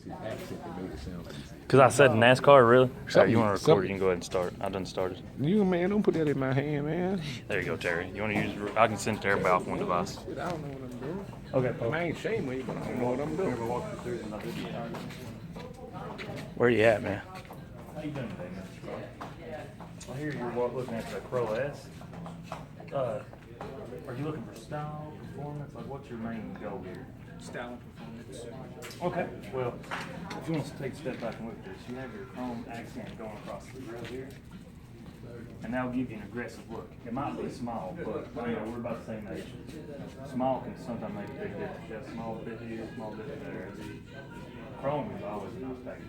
Because I said NASCAR, really? Something- You want to record? something- You can go ahead and start. I done started. You, man, don't put that in my hand, man. There you go, Terry. You want to use? I can send to everybody off one device. Shit, I don't know what I'm doing. Okay. I ain't shame with you, but I don't know what I'm doing. Where you at, man? How you doing today, Mr. Carter? I hear you're looking at the Corolla S. Are you looking for style, performance? Like, what's your main goal here? Style and performance. Okay. Well, if you want to take a step back and look at this, you have your chrome accent going across the grill here, and that'll give you an aggressive look. It might be small, but I know we're about the same age. Small can sometimes make a big difference. You have a small bit here, small bit there. Chrome is always a nice package.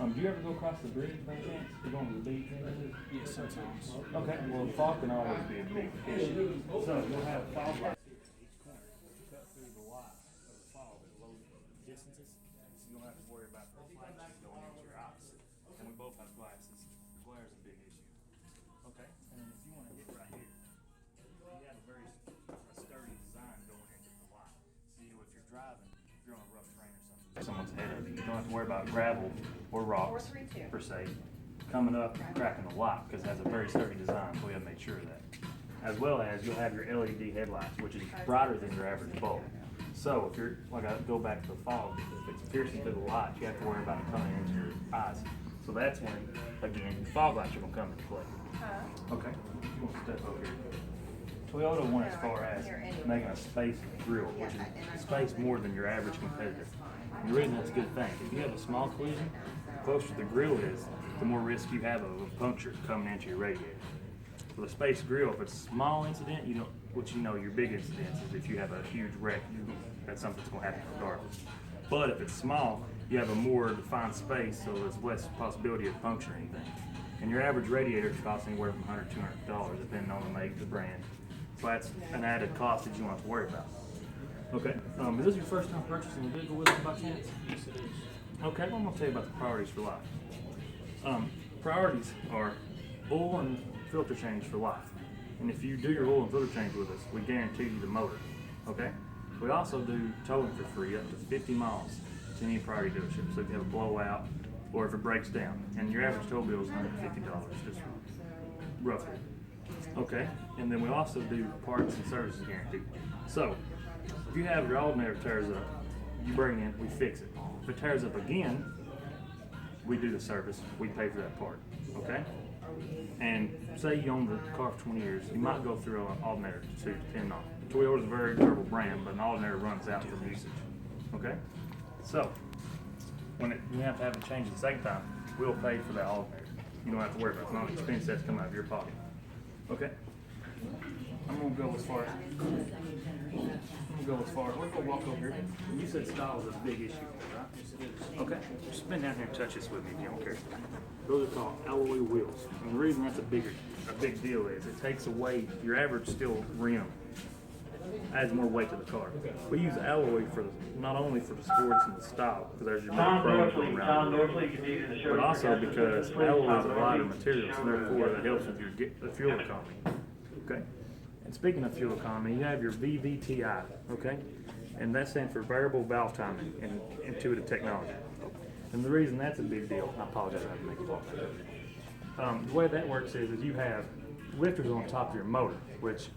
Do you ever go across the bridge by chance? You going to the beach? Yes, sometimes. Okay, well, fog can always be a big issue. So you'll have fog lights here at each corner to cut through the light of the fog at low distances, so you don't have to worry about the reflections going into your eyes. And we both have glasses. The glare is a big issue. Okay, and if you want to hit right here, you have a very sturdy design going into the light. So if you're driving, if you're on a rough terrain or something, someone's head of you, you don't have to worry about gravel or rocks per se coming up and cracking the light, because it has a very sturdy design, so we have to make sure of that. As well as you'll have your LED headlights, which is brighter than your average bulb. So if you're, like I go back to the fog, if it's piercing through the light, you have to worry about it coming into your eyes. So that's when, again, your fog lights are going to come into play. Okay, you want to step over here. Toyota went as far as making a space grill, which is space more than your average competitor. And the reason that's a good thing, if you have a small collision, the closer the grill is, the more risk you have of a puncture coming into your radiator. With a space grill, if it's a small incident, you don't, which you know your big incidents is if you have a huge wreck, that's something that's going to happen regardless. But if it's small, you have a more defined space, so there's less possibility of puncturing anything. And your average radiator costs anywhere from $100 to $200, depending on the make, the brand. So that's an added cost that you don't have to worry about. Okay, is this your first time purchasing a vehicle with us by chance? Yes, it is. Okay, well, I'm going to tell you about the priorities for life. Priorities are oil and filter change for life. And if you do your oil and filter change with us, we guarantee you the motor, okay? We also do towing for free up to 50 miles to any priority dealership. So if you have a blowout or if it breaks down, and your average tow bill is $150, just roughly. Okay, and then we also do parts and services guarantee. So if you have your alternator tears up, you bring in, we fix it. If it tears up again, we do the service, we pay for that part, okay? And say you own the car for 20 years, you might go through an alternator to depend on. Toyota's a very durable brand, but an alternator runs out from usage, okay? So, when you have to have it changed the second time, we'll pay for that alternator. You don't have to worry about it. It's not an expense that's coming out of your pocket, okay? I'm gonna go as far as, let's go walk over here. You said style is a big issue, right? Okay, just bend down here and touch this with me if you don't care. Those are called alloy wheels. And the reason that's a big deal is it takes away your average steel rim, adds more weight to the car. We use alloy for not only for the sports and the style, because there's your more chrome around it, but also because alloy is a lighter material, so therefore that helps with your the fuel economy. Okay. And speaking of fuel economy, you have your VVTi, okay? And that stands for variable valve timing and intuitive technology. And the reason that's a big deal, I apologize, I have to make you walk back. The way that works is you have lifters on top of your motor, which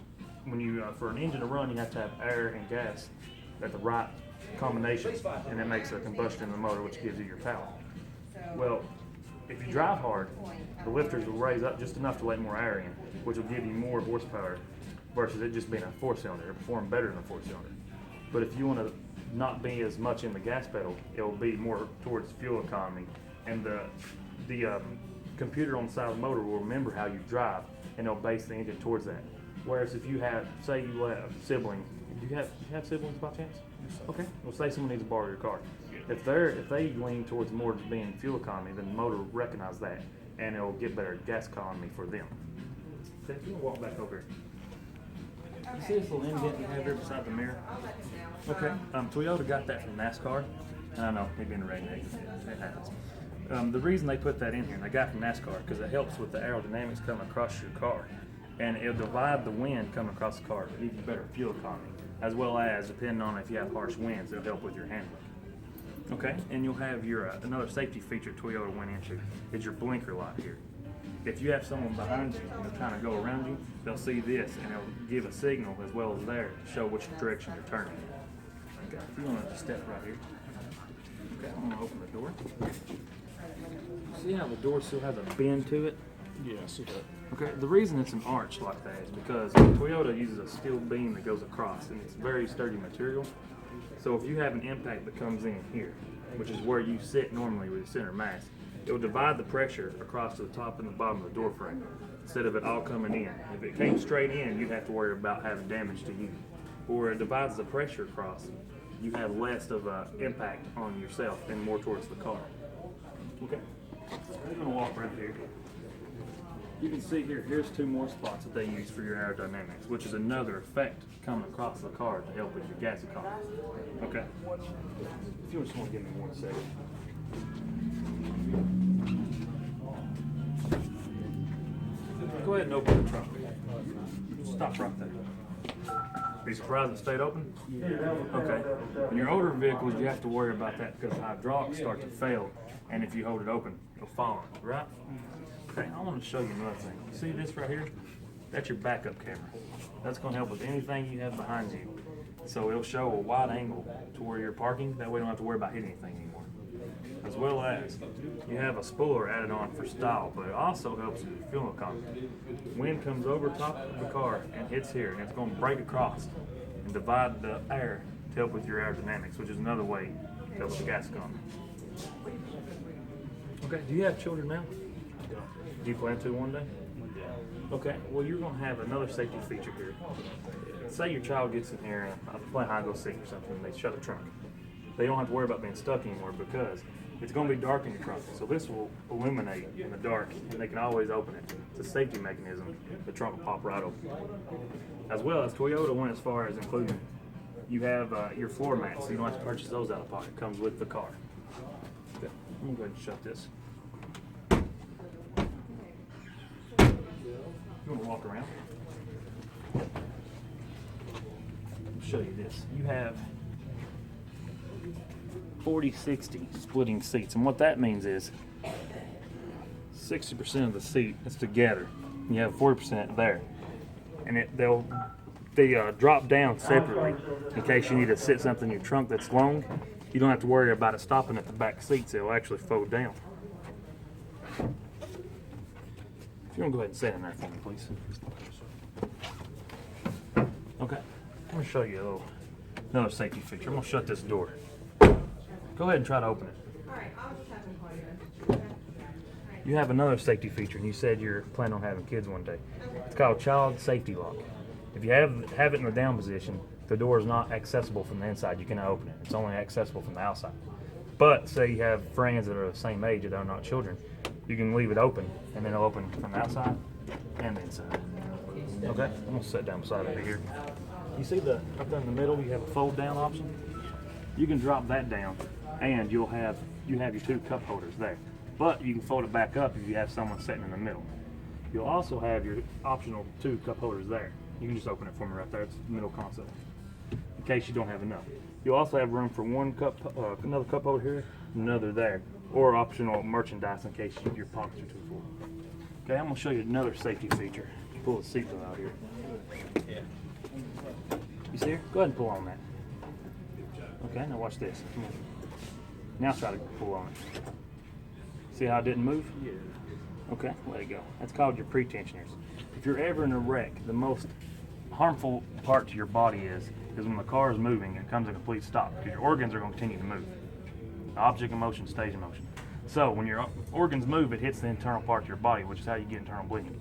when you, for an engine to run, you have to have air and gas at the right combination, and that makes a combustion in the motor, which gives you your power. Well, if you drive hard, the lifters will raise up just enough to let more air in, which will give you more horsepower versus it just being a four-cylinder. It'll perform better than a four-cylinder. But if you want to not be as much in the gas pedal, it'll be more towards fuel economy, and the computer on the side of the motor will remember how you drive, and it'll base the engine towards that. Whereas if you have, say you have a sibling, do you have siblings by chance? Okay. Well, say someone needs to borrow your car. If they lean towards more being fuel economy, then the motor will recognize that, and it'll get better gas economy for them. Okay, you can walk back over here. You see this little indent you have here beside the mirror? Okay. Toyota got that from NASCAR. And I know, maybe being a redneck, it happens. The reason they put that in here, and they got from NASCAR, because it helps with the aerodynamics coming across your car. And it'll divide the wind coming across the car to give you better fuel economy, as well as, depending on if you have harsh winds, it'll help with your handling. Okay, and you'll have your another safety feature Toyota went into is your blinker light here. If you have someone behind you and they're trying to go around you, they'll see this and it'll give a signal as well as there to show which direction you're turning. Okay, if you want to just step right here. Okay, I'm going to open the door. See how the door still has a bend to it? Yeah, I see that. Okay, the reason it's an arch like that is because Toyota uses a steel beam that goes across and it's very sturdy material. So if you have an impact that comes in here, which is where you sit normally with the center mass, it will divide the pressure across to the top and the bottom of the door frame instead of it all coming in. If it came straight in, you'd have to worry about having damage to you. But where it divides the pressure across, you have less of an impact on yourself and more towards the car. Okay, we're going to walk right here. You can see here, here's two more spots that they use for your aerodynamics, which is another effect coming across the car to help with your gas economy. Okay? If you just want to give me 1 second. Go ahead and open the trunk. Stop right there. Are you surprised it stayed open? Yeah. Okay. In your older vehicles, you have to worry about that because the hydraulics start to fail, and if you hold it open, it'll fall on you, right? Okay, I want to show you another thing. You see this right here? That's your backup camera. That's going to help with anything you have behind you. So it'll show a wide angle to where you're parking. That way you don't have to worry about hitting anything anymore. As well as you have a spooler added on for style, but it also helps with fuel economy. Wind comes over top of the car and hits here, and it's going to break across and divide the air to help with your aerodynamics, which is another way to help with the gas economy. Okay, do you have children now? Do you plan to one day? Okay, well you're going to have another safety feature here. Say your child gets in here and play hide go seek or something and they shut the trunk. They don't have to worry about being stuck anymore because it's going to be dark in your trunk. So this will illuminate in the dark and they can always open it. It's a safety mechanism. The trunk will pop right open. As well as Toyota went as far as including, you have your floor mats, so you don't have to purchase those out of pocket. It comes with the car. Okay, I'm going to go ahead and shut this. You want to walk around? I'll show you this. You have 40-60 splitting seats, and what that means is 60% of the seat is together. You have 40% there, and they drop down separately in case you need to sit something in your trunk that's long. You don't have to worry about it stopping at the back seats. It'll actually fold down. If you want to go ahead and sit in there for me, please. Okay, I'm going to show you another safety feature. I'm going to shut this door. Go ahead and try to open it. You have another safety feature, and you said you're planning on having kids one day. It's called child safety lock. If you have it in the down position, the door is not accessible from the inside. You cannot open it. It's only accessible from the outside. But say you have friends that are the same age that are not children, you can leave it open, and then it'll open from the outside and the inside. Okay, I'm gonna sit down beside it here. You see up there in the middle, you have a fold down option. You can drop that down, and you have your two cup holders there. But you can fold it back up if you have someone sitting in the middle. You'll also have your optional 2 cup holders there. You can just open it for me right there. It's the middle console, in case you don't have enough. You'll also have room for another cup holder here, another there, or optional merchandise in case your pockets are too full. Okay, I'm gonna show you another safety feature. Pull the seatbelt out here. You see her? Go ahead and pull on that. Okay, now watch this. Come on. Now try to pull on it. See how it didn't move? Yeah. Okay, let it go. That's called your pretensioners. If you're ever in a wreck, the most harmful part to your body is when the car is moving and it comes to a complete stop, because your organs are going to continue to move. The object in motion stays in motion. So when your organs move, it hits the internal part of your body, which is how you get internal bleeding.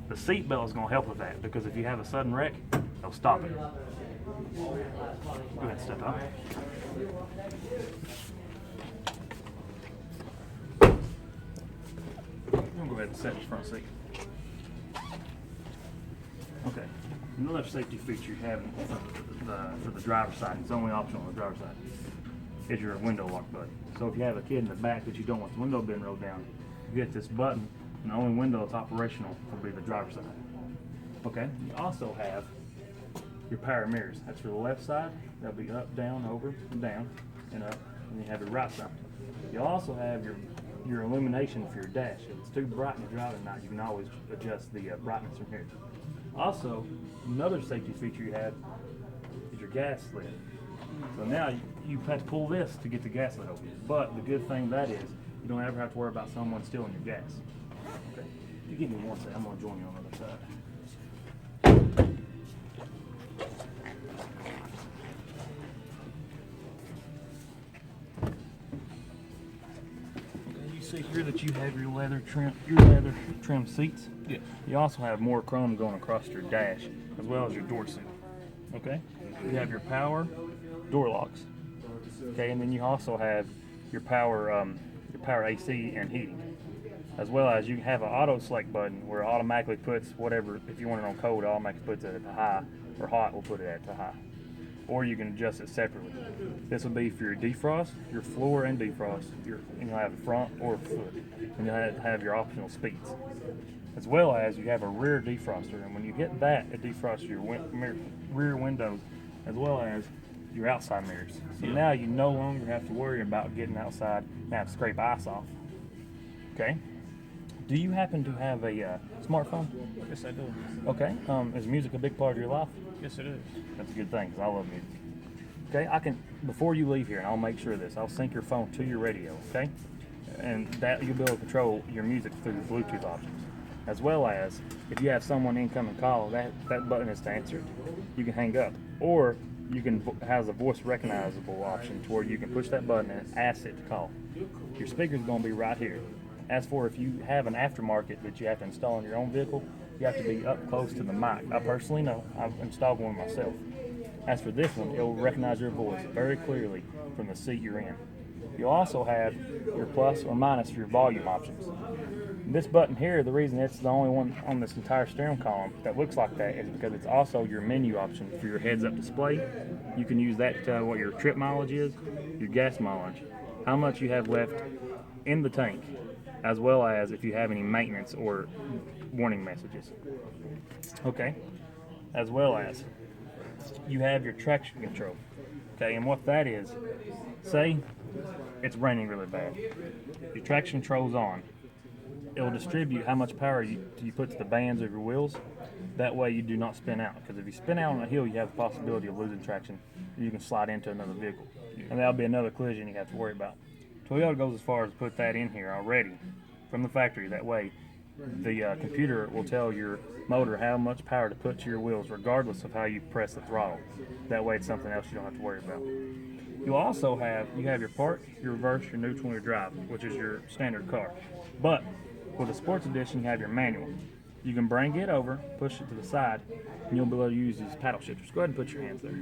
The seat belt is going to help with that, because if you have a sudden wreck, it'll stop it. Go ahead and step up. I'm going to go ahead and set the front seat. Okay, another safety feature you have for the driver's side, it's only optional on the driver's side, is your window lock button. So if you have a kid in the back that you don't want the window being rolled down, you hit this button, and the only window that's operational will be the driver's side. Okay, you also have your power mirrors. That's for the left side. They'll be up, down, over, and down, and up, and you have your right side. You also have your illumination for your dash. If it's too bright and you're driving at night, you can always adjust the brightness from here. Also, another safety feature you have is your gas lid. So now you have to pull this to get the gas lid open. But the good thing that is, you don't ever have to worry about someone stealing your gas. Okay. If you give me one second, I'm going to join you on the other side. Okay, you see here that you have your leather trim seats. Yeah. You also have more chrome going across your dash, as well as your door seal. Okay. You have your power door locks. Okay, and then you also have your power AC and heating, as well as you have an auto select button where it automatically puts whatever. If you want it on cold, it automatically puts it at the high, or hot will put it at the high. Or you can adjust it separately. This will be for your defrost, your floor and defrost. And you'll have front or foot, and you'll have your optional speeds, as well as you have a rear defroster. And when you hit that, it defrosts your rear windows, as well as your outside mirrors. So now you no longer have to worry about getting outside and have to scrape ice off. Okay. Do you happen to have a smartphone? Yes, I do. Okay. Is music a big part of your life? Yes, it is. That's a good thing, because I love music. Okay, I can, before you leave here, and I'll make sure of this, I'll sync your phone to your radio, okay? And that you'll be able to control your music through the Bluetooth options. As well as, if you have someone incoming call, that button is to answer it. You can hang up. Or you can has a voice recognizable option to where you can push that button and ask it to call. Your speaker is going to be right here. As for if you have an aftermarket that you have to install in your own vehicle, you have to be up close to the mic. I personally know. I've installed one myself. As for this one, it will recognize your voice very clearly from the seat you're in. You also have your plus or minus for your volume options. This button here, the reason it's the only one on this entire steering column that looks like that is because it's also your menu option for your heads-up display. You can use that to tell what your trip mileage is, your gas mileage, how much you have left in the tank, as well as if you have any maintenance or warning messages. Okay, as well as you have your traction control. Okay, and what that is, say it's raining really bad. Your traction control's on. It will distribute how much power you put to the bands of your wheels. That way you do not spin out. Because if you spin out on a hill, you have the possibility of losing traction. You can slide into another vehicle. And that'll be another collision you have to worry about. Toyota goes as far as to put that in here already from the factory. That way the computer will tell your motor how much power to put to your wheels regardless of how you press the throttle. That way it's something else you don't have to worry about. You'll also have your park, your reverse, your neutral, and your drive, which is your standard car. But with the sports edition, you have your manual. You can bring it over, push it to the side, and you'll be able to use these paddle shifters. Go ahead and put your hands there.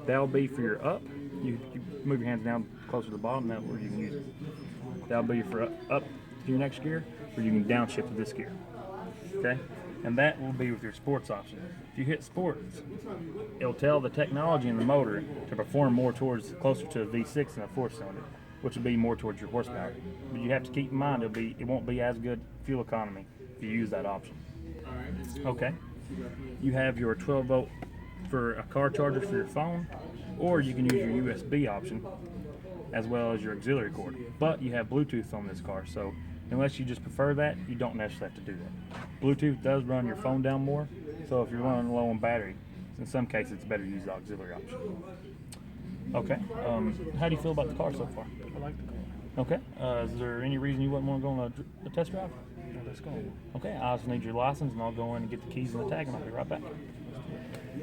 That'll be for your up. You move your hands down closer to the bottom, that's where you can use it. That'll be for up to your next gear, or you can downshift to this gear. Okay? And that will be with your sports option. If you hit sports, it'll tell the technology in the motor to perform more closer to a V6 than a 4-cylinder, which will be more towards your horsepower. But you have to keep in mind it won't be as good fuel economy if you use that option. Okay. You have your 12-volt for a car charger for your phone, or you can use your USB option as well as your auxiliary cord. But you have Bluetooth on this car, so unless you just prefer that, you don't necessarily have to do that. Bluetooth does run your phone down more, so if you're running low on battery, in some cases it's better to use the auxiliary option. Okay. How do you feel about the car so far? I like the car. Okay. Is there any reason you wouldn't want to go on a test drive? Yeah, let's go. Okay. I just need your license, and I'll go in and get the keys and the tag, and I'll be right back.